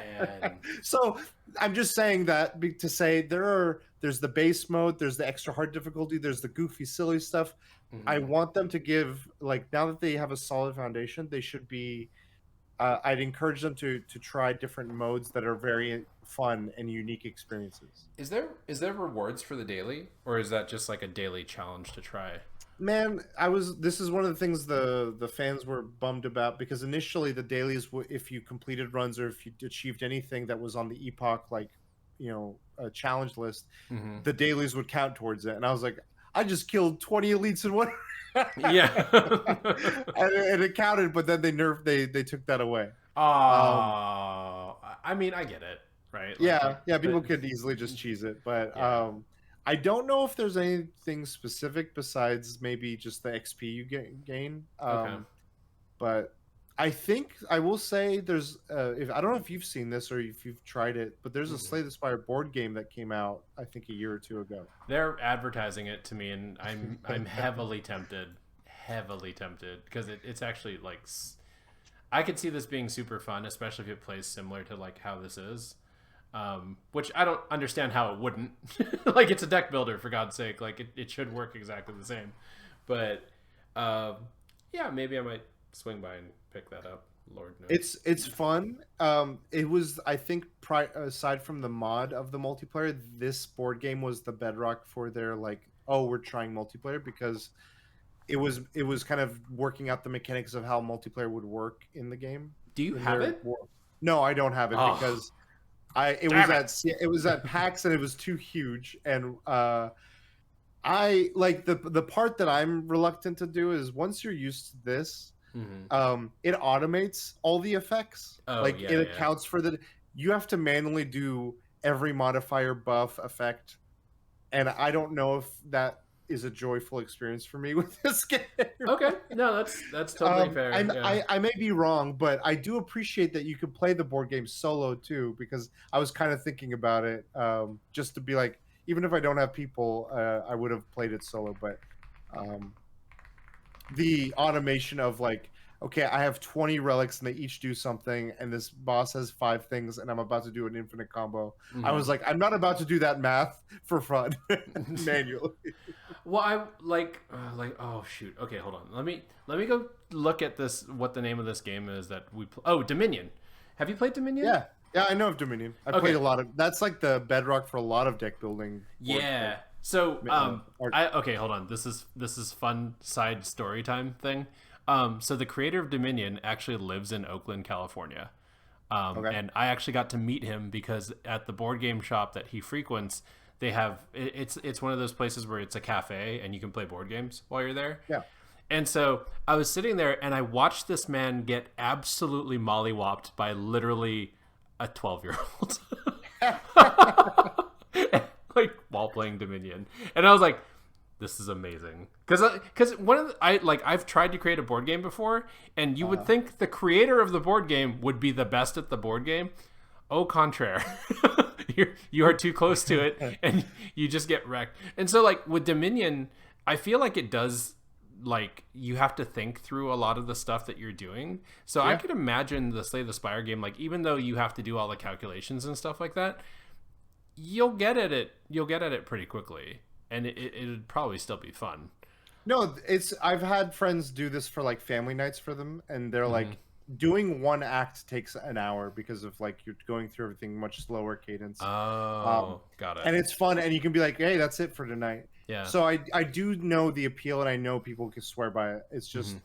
So I'm just saying that to say there's the base mode, there's the extra hard difficulty, there's the goofy silly stuff. Mm-hmm. I want them to give, like, now that they have a solid foundation, they should be I'd encourage them to try different modes that are very fun and unique experiences. Is there rewards for the daily, or is that just like a daily challenge to try? Man, this is one of the things the fans were bummed about, because initially the dailies, if you completed runs or if you achieved anything that was on the epoch, like, a challenge list, Mm-hmm. the dailies would count towards it, and I was like, I just killed 20 elites in one. Yeah. And it counted, but then they took that away. Um, Oh, I mean, I get it, right? Like, yeah, but people could easily just cheese it, but yeah. I don't know if there's anything specific besides maybe just the XP you gain. Okay. But I think I will say there's if I don't know if you've seen this or if you've tried it, but there's a Mm-mm. Slay the Spire board game that came out I think a year or two ago. They're advertising it to me, and I'm heavily tempted because it's actually like I could see this being super fun, especially if it plays similar to like how this is. Which I don't understand how it wouldn't. Like it's a deck builder for God's sake. Like it should work exactly the same. But yeah, maybe I might swing by and pick that up. Lord knows. It's fun. It was I think aside from the mod of the multiplayer, this board game was the bedrock for their like, oh, we're trying multiplayer, because it was kind of working out the mechanics of how multiplayer would work in the game. Do you In have their it? No, I don't have it Oh, because it was damn it! at PAX and it was too huge, and I like the part that I'm reluctant to do is once you're used to this, Mm-hmm. it automates all the effects. Oh Like yeah, it yeah. accounts for the you have to manually do every modifier, buff, effect, and I don't know if that is a joyful experience for me with this game. Okay, no, that's totally fair. Yeah. I may be wrong, but I do appreciate that you could play the board game solo too, because I was kind of thinking about it, just to be like, even if I don't have people, I would have played it solo. But um, the automation of like, okay, I have 20 relics and they each do something, and this boss has 5 things, and I'm about to do an infinite combo. I was like, I'm not about to do that math for fun manually. Well, I like oh shoot. Okay, hold on. Let me go look at this. What the name of this game is that we oh Dominion. Have you played Dominion? Yeah, yeah, I know of Dominion. I played a lot of. That's like the bedrock for a lot of deck building. Yeah. So art. okay, hold on. This is fun side story time thing. So the creator of Dominion actually lives in Oakland, California. Okay. And I actually got to meet him because at the board game shop that he frequents, they have it's one of those places where it's a cafe and you can play board games while you're there. Yeah. And so I was sitting there and I watched this man get absolutely mollywopped by literally a 12-year-old. Like while playing Dominion. And I was like, this is amazing. Cuz one of the, I've tried to create a board game before, and you would think the creator of the board game would be the best at the board game. Au contraire. You are too close to it and you just get wrecked. And so like with Dominion, I feel like it does, like you have to think through a lot of the stuff that you're doing. So I could imagine the Slay the Spire game, like even though you have to do all the calculations and stuff like that, you'll get at it pretty quickly, and it'd probably still be fun. No, I've had friends do this for like family nights for them, and they're like, doing one act takes an hour because of like you're going through everything much slower cadence. Got it. And it's fun, and you can be like, hey, that's it for tonight. Yeah. So I do know the appeal, and I know people can swear by it. It's just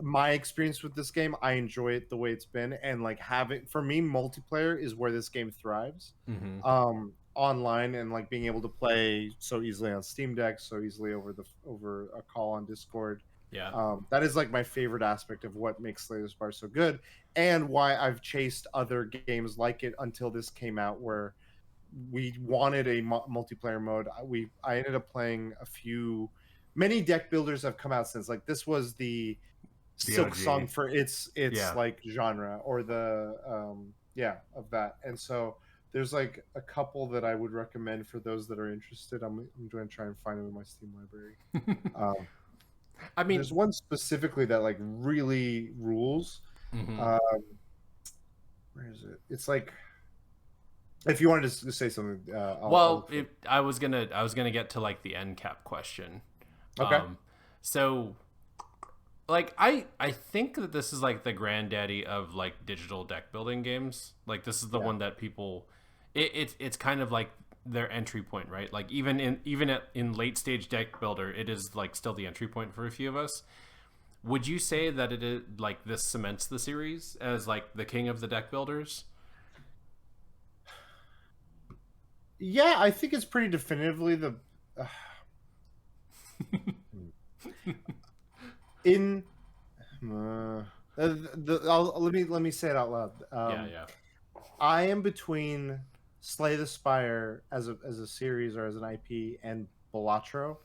my experience with this game. I enjoy it the way it's been, and like for me, multiplayer is where this game thrives. Online, and like being able to play so easily on Steam Deck, so easily over a call on Discord. Yeah. That is like my favorite aspect of what makes Slay the Spire so good, and why I've chased other games like it until this came out, where we wanted a multiplayer mode. I ended up playing many deck builders have come out since. Like this was the Silk OG. Song for its Yeah. like genre, or the of that. And so there's like a couple that I would recommend for those that are interested. I'm going to try and find them in my Steam library. I mean, There's one specifically that like really rules. Where is it? It's like, if you wanted to say something, I was gonna get to like the end cap question. Okay. So, like, I think that this is like the granddaddy of like digital deck building games. Like, this is the one that people, it's kind of like their entry point, right? Like even in late stage deck builder, it is like still the entry point for a few of us. Would you say that it is like this cements the series as like the king of the deck builders? Yeah, I think it's pretty definitively the in let me say it out loud. Yeah, yeah. I am between Slay the Spire as a series or as an IP and Balatro.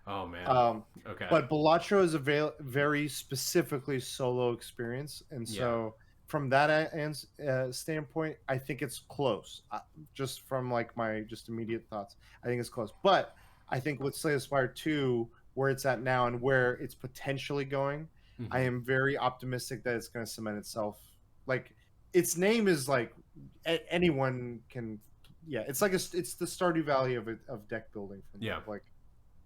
Oh man. Um, Okay. but Balatro is a very specifically solo experience, and Yeah. so from that standpoint, I think it's close. Just from like my just immediate thoughts, I think it's close. But I think with Slay the Spire 2, where it's at now and where it's potentially going, I Hmm. am very optimistic that it's going to cement itself. Like its name is like anyone can. Yeah, it's like it's the Stardew Valley of deck building for me. Yeah. Of like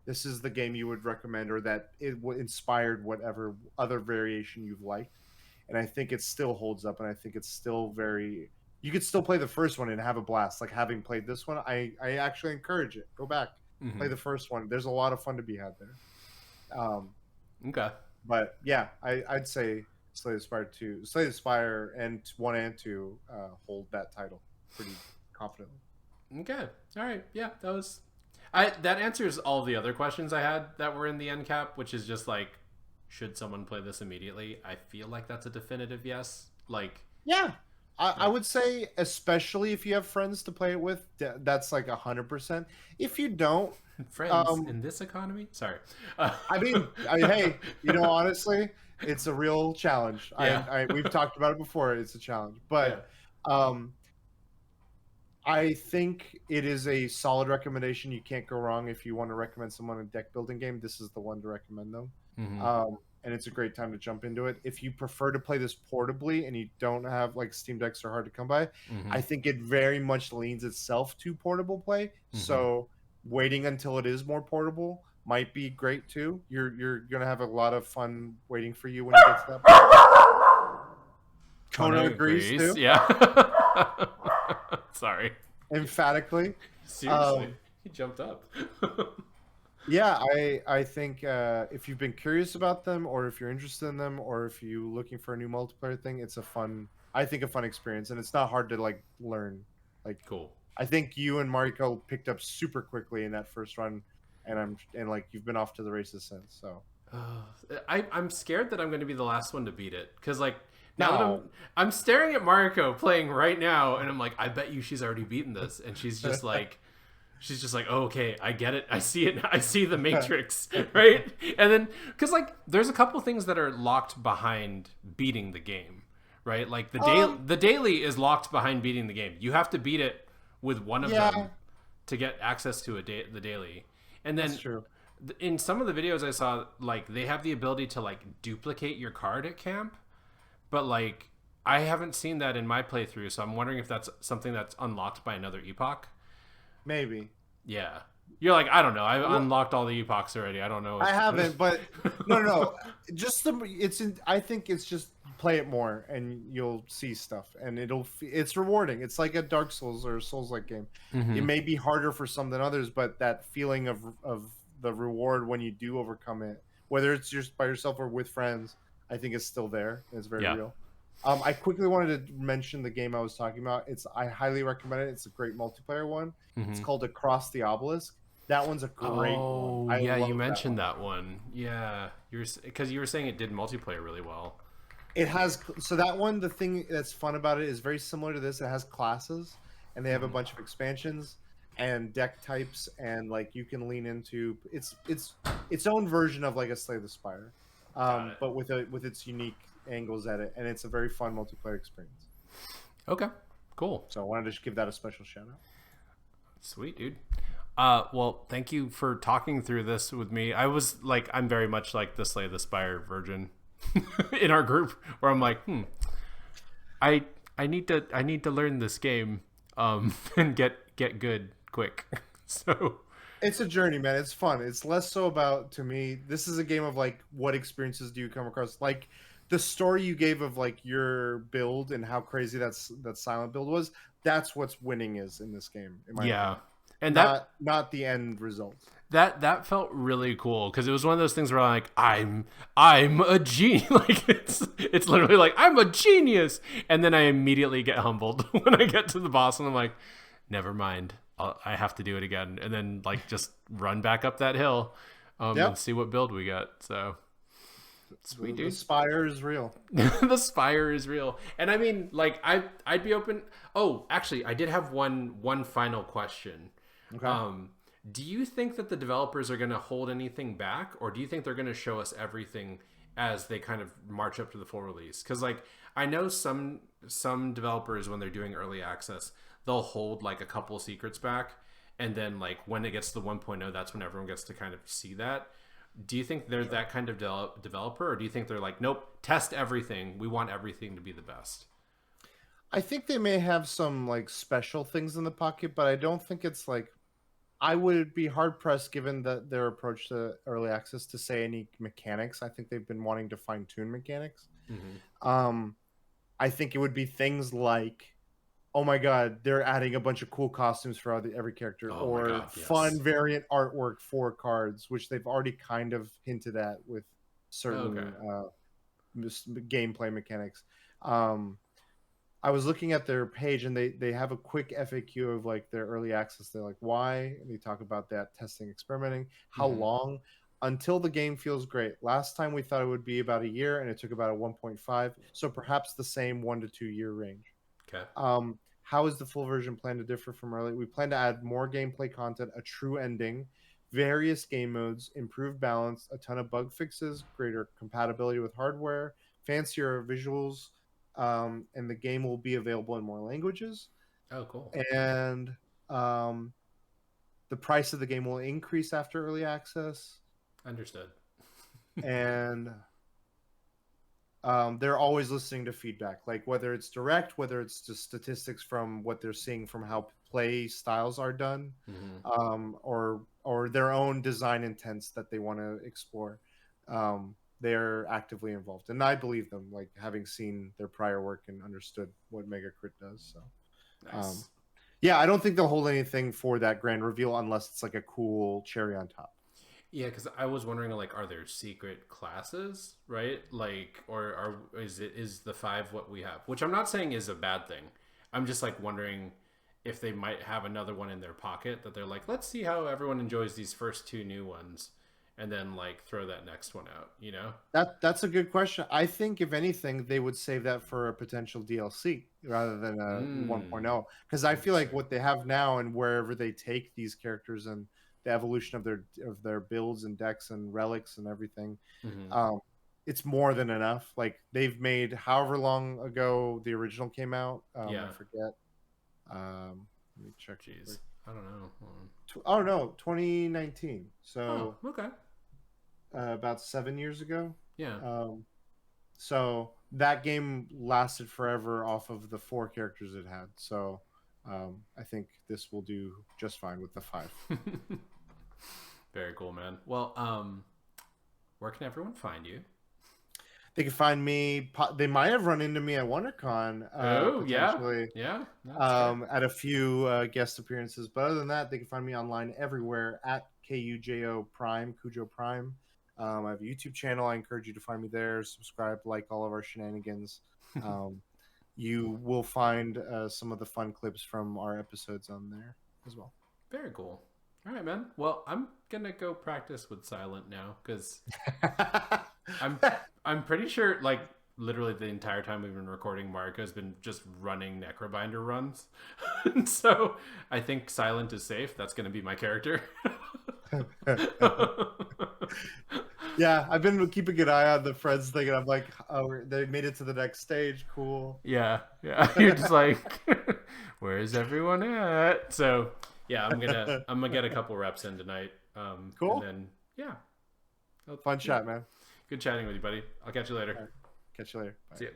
this is the game you would recommend or that it inspired whatever other variation you've liked, and I think it still holds up, and I think it's still very, you could still play the first one and have a blast. Like having played this one, I actually encourage it, go back, play Hmm. the first one. There's a lot of fun to be had there. Okay. But yeah, I'd say Slay the Spire and 1 and 2 hold that title pretty confidently. Okay. All right. Yeah, that was. I that answers all the other questions I had that were in the end cap, which is just like, should someone play this immediately? I feel like that's a definitive yes. Yeah, I Like would say, especially if you have friends to play it with, that's like 100%. If you don't, friends um, in this economy. Sorry. hey, honestly, it's a real challenge. Yeah. We've talked about it before. It's a challenge, Yeah. but um, I think it is a solid recommendation. You can't go wrong if you want to recommend someone a deck building game. This is the one to recommend them. Hmm. And it's a great time to jump into it. If you prefer to play this portably and you don't have like Steam Decks are hard to come by, Hmm. I think it very much leans itself to portable play. Hmm. So waiting until it is more portable might be great too. You're gonna have a lot of fun waiting for you when you get to that point. Kona Kona agrees agrees. too, Yeah. Sorry. emphatically. Seriously, Um, he jumped up. Yeah, I think if you've been curious about them, or if you're interested in them, or if you're looking for a new multiplayer thing, it's I think a fun experience, and it's not hard to like learn. Like Cool. I think you and Mariko picked up super quickly in that first run, and like you've been off to the races since. So I'm scared that I'm going to be the last one to beat it because now that no, I'm staring at Mariko playing right now and I'm like, I bet you she's already beaten this, and she's just like, oh, okay, I get it, I see it, I see the matrix, right? And then because there's a couple things that are locked behind beating the game, right? Like the daily is locked behind beating the game. You have to beat it with one of yeah, them to get access to the daily, and then that's true. in some of the videos I saw, like they have the ability to like duplicate your card at camp, but like I haven't seen that in my playthrough, so I'm wondering if that's something that's unlocked by another epoch. Maybe. Yeah, you're like, I don't know, I've Well, unlocked all the epochs already, I don't know I if... haven't, but no. Just I think it's just play it more, and you'll see stuff, and it's rewarding. It's like a Dark Souls or Souls like game. It Hmm. may be harder for some than others, but that feeling of the reward when you do overcome it, whether it's just by yourself or with friends, I think it's still there. And it's very Yeah. real. I quickly wanted to mention the game I was talking about. I highly recommend it. It's a great multiplayer one. It's Hmm. called Across the Obelisk. That one's a great one. Oh I yeah, you love that one. mentioned that one. Yeah, you're because you were saying it did multiplayer really well. It has, so that one, the thing that's fun about it is very similar to this. It has classes, and they have a Hmm. bunch of expansions and deck types, and like you can lean into its own version of like a Slay the Spire, Got it. but with its unique angles at it, and it's a very fun multiplayer experience. Okay, cool. So I wanted to just give that a special shout out. Sweet, dude. Well, thank you for talking through this with me. I was like, I'm very much like the Slay the Spire virgin in our group, where I'm like, I I need to learn this game, and get good quick. So It's a journey, man. It's fun. It's less so about, to me, this is a game of like what experiences do you come across? Like the story you gave of like your build and how crazy that silent build was. That's what's winning is in this game, in my yeah, opinion. and Not the end result. that felt really cool because it was one of those things where I'm like, I'm a genius. Like it's literally like I'm a genius, and then I immediately get humbled when I get to the boss, and I'm like, never mind. I have to do it again, and then like just run back up that hill, Yep. and see what build we got. So sweet, The dude. Spire is real. The Spire is real, and I mean, like I'd be open. Oh, actually, I did have one final question. Okay. Do you think that the developers are going to hold anything back, or do you think they're going to show us everything as they kind of march up to the full release? Because like I know some developers, when they're doing early access, they'll hold like a couple secrets back, and then like when it gets to the 1.0, that's when everyone gets to kind of see that. Do you think they're that kind of developer, or do you think they're like, nope, test everything, we want everything to be the best? I think they may have some like special things in the pocket, but I don't think it's like, I would be hard pressed, given that their approach to early access, to say any mechanics. I think they've been wanting to fine tune mechanics. Mm-hmm. I think it would be things like, oh my god, they're adding a bunch of cool costumes for every character, Oh my or god, fun yes. variant artwork for cards, which they've already kind of hinted at with Okay. certain gameplay mechanics. Um, I was looking at their page, and they have a quick FAQ of like their early access. They're like, why? And they talk about that testing, experimenting, how Mm-hmm. long until the game feels great. Last time we thought it would be about a year, and it took about a 1.5. So perhaps the same 1 to 2 year range. Okay. How is the full version plan to differ from early? We plan to add more gameplay content, a true ending, various game modes, improved balance, a ton of bug fixes, greater compatibility with hardware, fancier visuals, and the game will be available in more languages. Oh, cool. And um, the price of the game will increase after early access. Understood. And they're always listening to feedback, like whether it's direct, whether it's just statistics from what they're seeing from how play styles are done, Mm-hmm. or their own design intents that they want to explore. They're actively involved, and I believe them, like having seen their prior work and understood what Mega Crit does. So, um, Nice. yeah, I don't think they'll hold anything for that grand reveal unless it's like a cool cherry on top. Yeah, because I was wondering, like, are there secret classes, right? Like, or is the five what we have? Which I'm not saying is a bad thing. I'm just like wondering if they might have another one in their pocket that they're like, let's see how everyone enjoys these first two new ones, and then like throw that next one out. You know? That's a good question. I think if anything, they would save that for a potential DLC rather than a Mm, 1.0, because I feel like interesting. what they have now and wherever they take these characters and the evolution of their builds and decks and relics and everything, Mm-hmm. um, it's more than enough. Like they've made however long ago the original came out. I Yeah. forget. Let me check real Jeez. quick. I don't know. Oh no, 2019. Oh, So okay. about 7 years ago. Yeah. Um, So that game lasted forever off of the four characters it had. So I think this will do just fine with the five. Very cool, man. Well, where can everyone find you? They can find me. They might have run into me at WonderCon Oh, yeah. potentially, Yeah, that's fair. at a few guest appearances. But other than that, they can find me online everywhere at KUJO Prime, Cujo Prime. I have a YouTube channel. I encourage you to find me there. Subscribe, like all of our shenanigans. Um, you will find some of the fun clips from our episodes on there as well. Very cool. All right, man. Well, I'm gonna go practice with Silent now because I'm I'm pretty sure like literally the entire time we've been recording, Marco's been just running Necrobinder runs, and so I think Silent is safe. That's gonna be my character. Yeah, I've been keeping an eye on the friends thing, and I'm like, oh, they made it to the next stage. Cool. Yeah, yeah. You're just like, where is everyone at? So yeah, I'm gonna get a couple reps in tonight. And Cool. then yeah, Fun yeah. chat, man. Good chatting with you, buddy. I'll catch you later. All right. Catch you later. Bye. See ya.